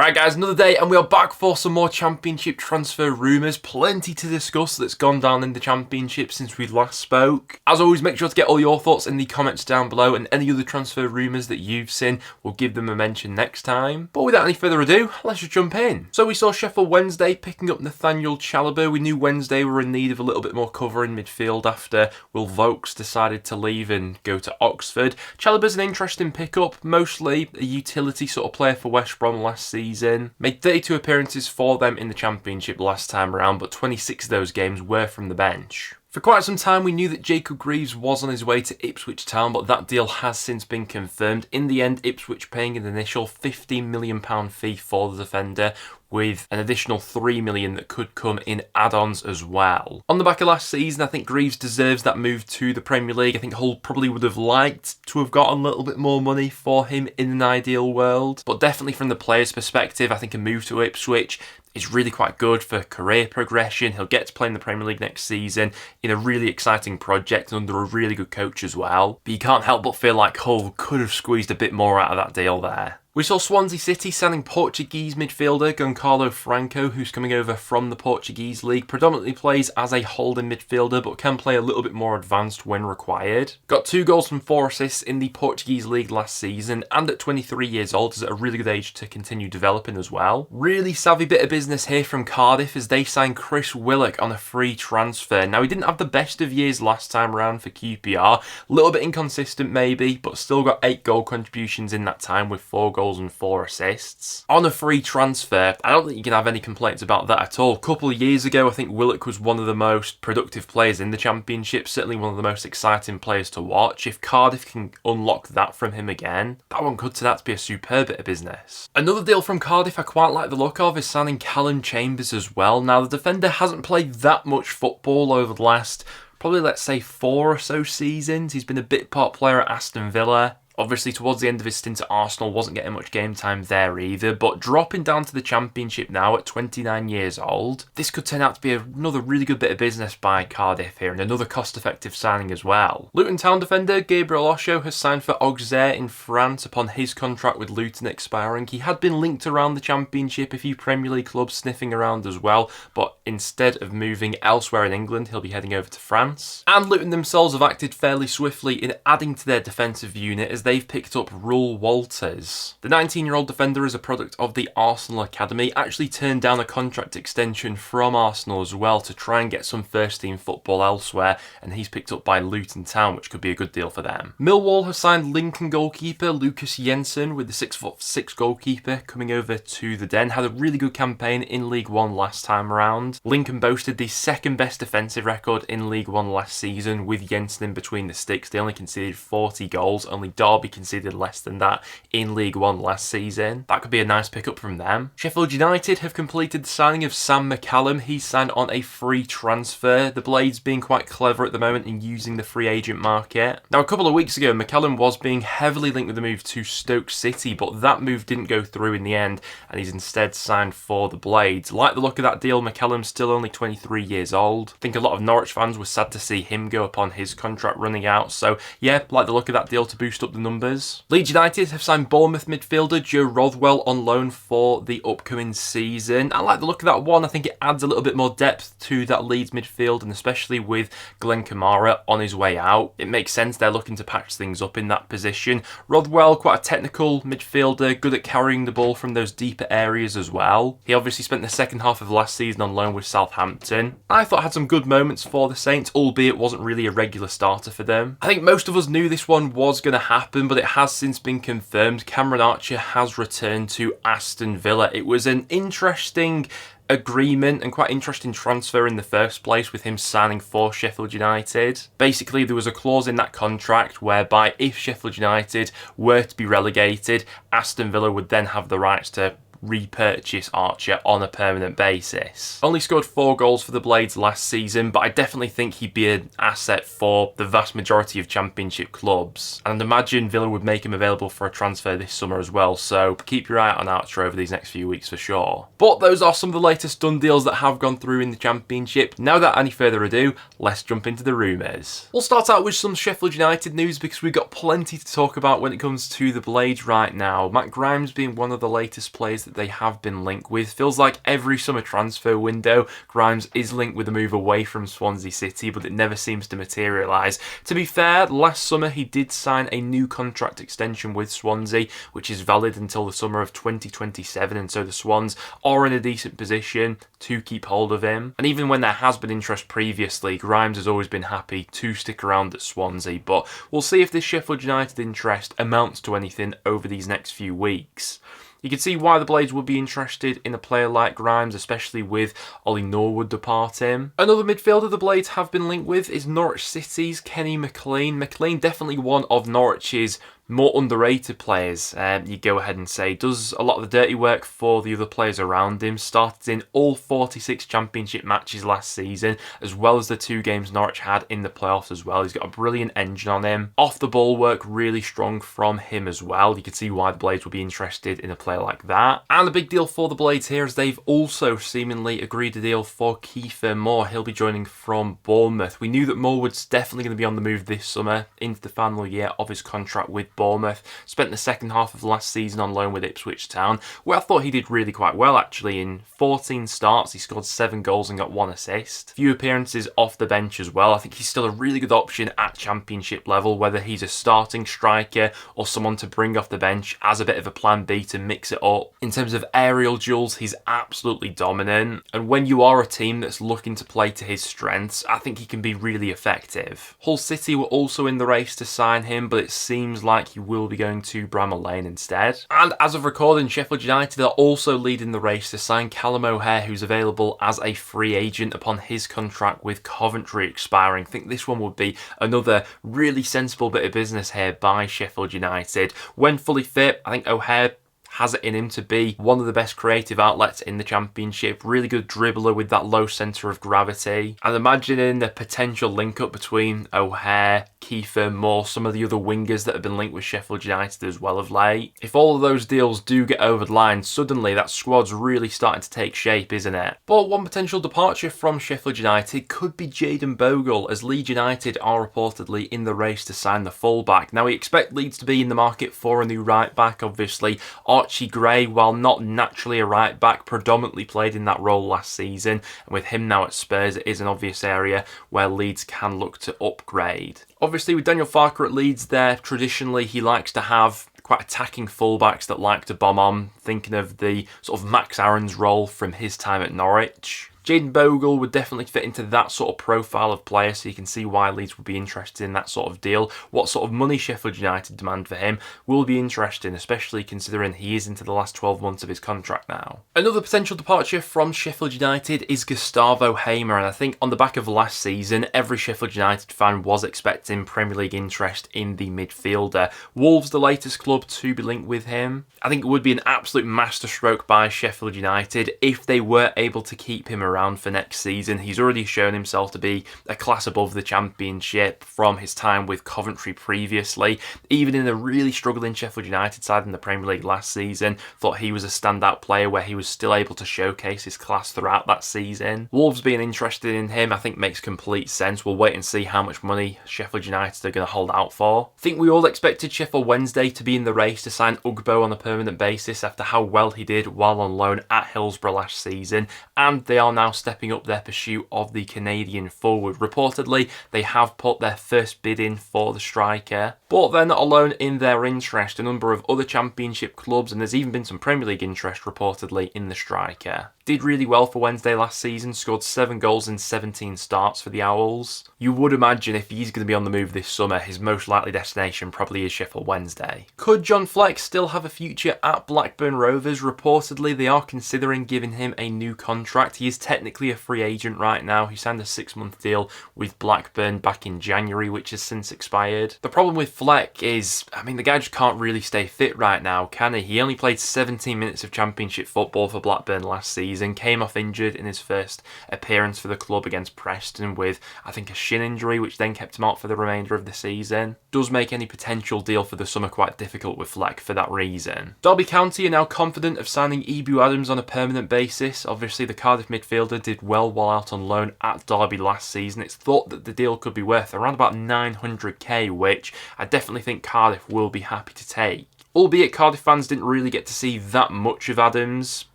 Alright guys, another day and we are back for some more Championship transfer rumours. Plenty to discuss that's gone down in the Championship since we last spoke. As always, make sure to get all your thoughts in the comments down below, and any other transfer rumours that you've seen, we'll give them a mention next time. But without any further ado, let's just jump in. So we saw Sheffield Wednesday picking up Nathaniel Chalobah. We knew Wednesday were in need of a little bit more cover in midfield after Will Vokes decided to leave and go to Oxford. Chalobah's an interesting pickup, mostly a utility sort of player for West Brom last season. Made 32 appearances for them in the Championship last time around, but 26 of those games were from the bench. For quite some time we knew that Jacob Greaves was on his way to Ipswich Town, but that deal has since been confirmed. In the end, Ipswich paying an initial £15 million fee for the defender, with an additional $3 million that could come in add-ons as well. On the back of last season, I think Greaves deserves that move to the Premier League. I think Hull probably would have liked to have got a little bit more money for him in an ideal world, but definitely from the player's perspective, I think a move to Ipswich is really quite good for career progression. He'll get to play in the Premier League next season in a really exciting project under a really good coach as well. But you can't help but feel like Hull could have squeezed a bit more out of that deal there. We saw Swansea City signing Portuguese midfielder Goncalo Franco, who's coming over from the Portuguese league. Predominantly plays as a holding midfielder, but can play a little bit more advanced when required. Got 2 goals and 4 assists in the Portuguese league last season, and at 23 years old is at a really good age to continue developing as well. Really savvy bit of business here from Cardiff as they signed Chris Willock on a free transfer. Now, he didn't have the best of years last time around for QPR. A little bit inconsistent maybe, but still got 8 goal contributions in that time with 4 goals and 4 assists. On a free transfer, I don't think you can have any complaints about that at all. A couple of years ago, I think Willock was one of the most productive players in the Championship, certainly one of the most exciting players to watch. If Cardiff can unlock that from him again, that one could turn out to be a superb bit of business. Another deal from Cardiff I quite like the look of is signing Callum Chambers as well. Now, the defender hasn't played that much football over the last, probably let's say 4 or so seasons. He's been a bit part player at Aston Villa. Obviously, towards the end of his stint at Arsenal, wasn't getting much game time there either, but dropping down to the Championship now at 29 years old, this could turn out to be another really good bit of business by Cardiff here, and another cost-effective signing as well. Luton Town defender Gabriel Osho has signed for Auxerre in France upon his contract with Luton expiring. He had been linked around the Championship, a few Premier League clubs sniffing around as well, but instead of moving elsewhere in England, he'll be heading over to France. And Luton themselves have acted fairly swiftly in adding to their defensive unit as they've picked up Rule Walters. The 19-year-old defender is a product of the Arsenal Academy, actually turned down a contract extension from Arsenal as well to try and get some first-team football elsewhere, and he's picked up by Luton Town, which could be a good deal for them. Millwall have signed Lincoln goalkeeper Lucas Jensen, with the 6'6" goalkeeper coming over to the Den. Had a really good campaign in League One last time around. Lincoln boasted the second best defensive record in League One last season, with Jensen in between the sticks. They only conceded 40 goals, only Derby conceded less than that in League One last season. That could be a nice pickup from them. Sheffield United have completed the signing of Sam McCallum. He's signed on a free transfer. The Blades being quite clever at the moment in using the free agent market. Now, a couple of weeks ago, McCallum was being heavily linked with the move to Stoke City, but that move didn't go through in the end, and he's instead signed for the Blades. Like the look of that deal, McCallum's still only 23 years old. I think a lot of Norwich fans were sad to see him go upon his contract running out, so yeah, like the look of that deal to boost up the numbers. Leeds United have signed Bournemouth midfielder Joe Rothwell on loan for the upcoming season. I like the look of that one. I think it adds a little bit more depth to that Leeds midfield, and especially with Glenn Kamara on his way out, it makes sense they're looking to patch things up in that position. Rothwell, quite a technical midfielder, good at carrying the ball from those deeper areas as well. He obviously spent the second half of last season on loan with Southampton. I thought had some good moments for the Saints, albeit wasn't really a regular starter for them. I think most of us knew this one was going to happen, but it has since been confirmed. Cameron Archer has returned to Aston Villa. It was an interesting agreement and quite interesting transfer in the first place, with him signing for Sheffield United. Basically, there was a clause in that contract whereby if Sheffield United were to be relegated, Aston Villa would then have the rights to repurchase Archer on a permanent basis. Only scored 4 goals for the Blades last season, but I definitely think he'd be an asset for the vast majority of Championship clubs. And I'd imagine Villa would make him available for a transfer this summer as well, so keep your eye out on Archer over these next few weeks for sure. But those are some of the latest done deals that have gone through in the Championship. Now, without any further ado, let's jump into the rumours. We'll start out with some Sheffield United news because we've got plenty to talk about when it comes to the Blades right now. Matt Grimes being one of the latest players that that they have been linked with. Feels like every summer transfer window, Grimes is linked with a move away from Swansea City, but it never seems to materialise. To be fair, last summer he did sign a new contract extension with Swansea, which is valid until the summer of 2027, and so the Swans are in a decent position to keep hold of him. And even when there has been interest previously, Grimes has always been happy to stick around at Swansea, but we'll see if this Sheffield United interest amounts to anything over these next few weeks. You can see why the Blades would be interested in a player like Grimes, especially with Ollie Norwood departing. Another midfielder the Blades have been linked with is Norwich City's Kenny McLean. McLean definitely one of Norwich's more underrated players, you go ahead and say. Does a lot of the dirty work for the other players around him. Started in all 46 championship matches last season, as well as the 2 games Norwich had in the playoffs as well. He's got a brilliant engine on him. Off the ball work really strong from him as well. You can see why the Blades would be interested in a player like that. And the big deal for the Blades here is they've also seemingly agreed a deal for Kiefer Moore. He'll be joining from Bournemouth. We knew that Moore was definitely going to be on the move this summer into the final year of his contract with Bournemouth. Spent the second half of last season on loan with Ipswich Town, where I thought he did really quite well actually. In 14 starts, he scored 7 goals and got 1 assist. Few appearances off the bench as well. I think he's still a really good option at championship level, whether he's a starting striker or someone to bring off the bench as a bit of a plan B to mix it up. In terms of aerial duels, he's absolutely dominant, and when you are a team that's looking to play to his strengths, I think he can be really effective. Hull City were also in the race to sign him, but it seems like he will be going to Bramall Lane instead. And as of recording, Sheffield United are also leading the race to sign Callum O'Hare, who's available as a free agent upon his contract with Coventry expiring. I think this one would be another really sensible bit of business here by Sheffield United. When fully fit, I think O'Hare has it in him to be one of the best creative outlets in the Championship. Really good dribbler with that low centre of gravity. And imagining the potential link-up between O'Hare, Kiefer Moore, some of the other wingers that have been linked with Sheffield United as well of late. If all of those deals do get over the line, suddenly that squad's really starting to take shape, isn't it? But one potential departure from Sheffield United could be Jayden Bogle, as Leeds United are reportedly in the race to sign the fullback. Now we expect Leeds to be in the market for a new right-back, obviously. Archie Gray, while not naturally a right back, predominantly played in that role last season, and with him now at Spurs, it is an obvious area where Leeds can look to upgrade. Obviously with Daniel Farke at Leeds there, traditionally he likes to have quite attacking fullbacks that like to bomb on, thinking of the sort of Max Aarons role from his time at Norwich. Jayden Bogle would definitely fit into that sort of profile of player, so you can see why Leeds would be interested in that sort of deal. What sort of money Sheffield United demand for him will be interesting, especially considering he is into the last 12 months of his contract now. Another potential departure from Sheffield United is Gustavo Hamer, and I think on the back of last season, every Sheffield United fan was expecting Premier League interest in the midfielder. Wolves, the latest club to be linked with him. I think it would be an absolute masterstroke by Sheffield United if they were able to keep him around for next season. He's already shown himself to be a class above the Championship from his time with Coventry previously. Even in a really struggling Sheffield United side in the Premier League last season, thought he was a standout player where he was still able to showcase his class throughout that season. Wolves being interested in him I think makes complete sense. We'll wait and see how much money Sheffield United are going to hold out for. I think we all expected Sheffield Wednesday to be in the race to sign Ugbo on a permanent basis after how well he did while on loan at Hillsborough last season, and they are now stepping up their pursuit of the Canadian forward. Reportedly, they have put their first bid in for the striker, but they're not alone in their interest. A number of other Championship clubs, and there's even been some Premier League interest reportedly in the striker. Did really well for Wednesday last season, scored 7 goals in 17 starts for the Owls. You would imagine if he's going to be on the move this summer, his most likely destination probably is Sheffield Wednesday. Could John Fleck still have a future at Blackburn Rovers? Reportedly, they are considering giving him a new contract. He is technically a free agent right now. He signed a 6-month deal with Blackburn back in January, which has since expired. The problem with Fleck is, I mean, the guy just can't really stay fit right now, can he? He only played 17 minutes of Championship football for Blackburn last season, came off injured in his first appearance for the club against Preston with, I think, a shin injury, which then kept him out for the remainder of the season. Does make any potential deal for the summer quite difficult with Fleck for that reason. Derby County are now confident of signing Ebu Adams on a permanent basis. Obviously, the Cardiff midfielder did well while out on loan at Derby last season. It's thought that the deal could be worth around about 900k, which I definitely think Cardiff will be happy to take. Albeit Cardiff fans didn't really get to see that much of Adams,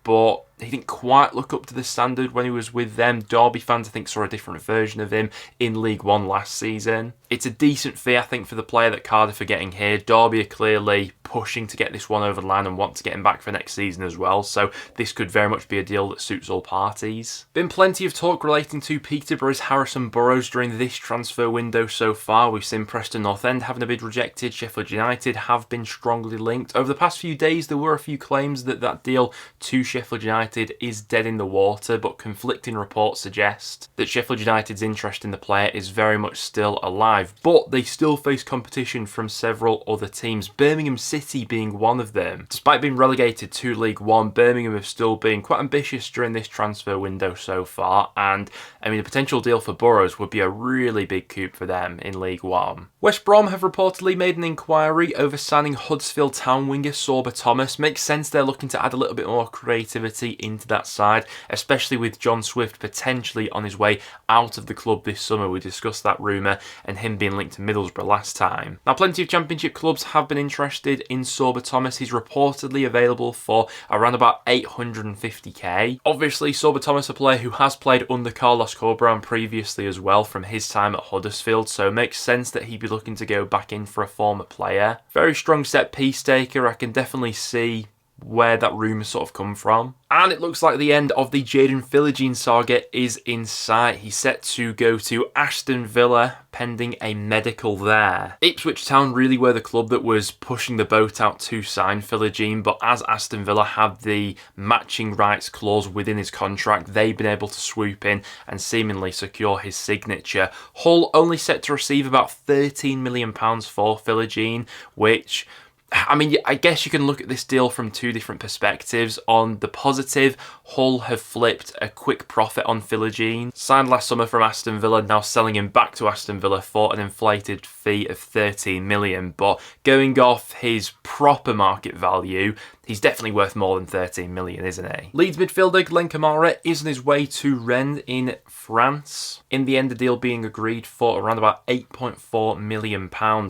but he didn't quite look up to the standard when he was with them. Derby fans, I think, saw a different version of him in League One last season. It's a decent fee, I think, for the player that Cardiff are getting here. Derby are clearly pushing to get this one over the line and want to get him back for next season as well, so this could very much be a deal that suits all parties. Been plenty of talk relating to Peterborough's Harrison Burrows during this transfer window so far. We've seen Preston North End having a bid rejected. Sheffield United have been strongly linked. Over the past few days, there were a few claims that that deal to Sheffield United is dead in the water, but conflicting reports suggest that Sheffield United's interest in the player is very much still alive, but they still face competition from several other teams, Birmingham City being one of them. Despite being relegated to League One, Birmingham have still been quite ambitious during this transfer window so far, and I mean, a potential deal for Burrows would be a really big coup for them in League One. West Brom have reportedly made an inquiry over signing Huddersfield Town winger Sorba Thomas. Makes sense, they're looking to add a little bit more creativity into that side, especially with John Swift potentially on his way out of the club this summer. We discussed that rumour and him being linked to Middlesbrough last time. Now, plenty of Championship clubs have been interested in Sorba Thomas. He's reportedly available for around about 850k. Obviously, Sorba Thomas, a player who has played under Carlos Corberán previously as well from his time at Huddersfield, so it makes sense that he'd be looking to go back in for a former player. Very strong set piece taker. I can definitely see where that rumour sort of come from. And it looks like the end of the Jaden Philogene saga is in sight. He's set to go to Aston Villa pending a medical there. Ipswich Town really were the club that was pushing the boat out to sign Philogene, but as Aston Villa have the matching rights clause within his contract, they've been able to swoop in and seemingly secure his signature. Hull only set to receive about £13 million for Philogene, which, I mean, I guess you can look at this deal from two different perspectives. On the positive, Hull have flipped a quick profit on Philogene. Signed last summer from Aston Villa, now selling him back to Aston Villa for an inflated fee of 13 million. But going off his proper market value, he's definitely worth more than 13 million, isn't he? Leeds midfielder Glenn Kamara is on his way to Rennes in France. In the end, the deal being agreed for around about £8.4 million.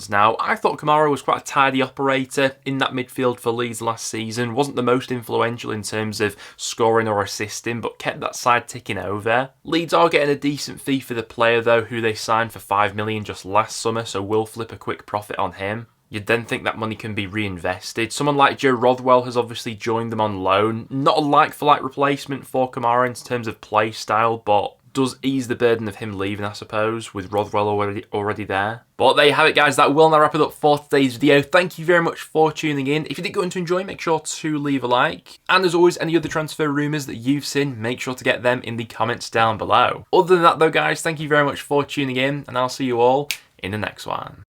Now, I thought Kamara was quite a tidy operator in that midfield for Leeds last season. Wasn't the most influential in terms of scoring or assisting, but kept that side ticking over. Leeds are getting a decent fee for the player, though, who they signed for £5 million just last summer, so will flip a quick profit on him. You'd then think that money can be reinvested. Someone like Joe Rothwell has obviously joined them on loan. Not a like-for-like replacement for Kamara in terms of play style, but does ease the burden of him leaving, I suppose, with Rothwell already there. But there you have it, guys. That will now wrap it up for today's video. Thank you very much for tuning in. If you did go on to enjoy, make sure to leave a like. And as always, any other transfer rumours that you've seen, make sure to get them in the comments down below. Other than that, though, guys, thank you very much for tuning in, and I'll see you all in the next one.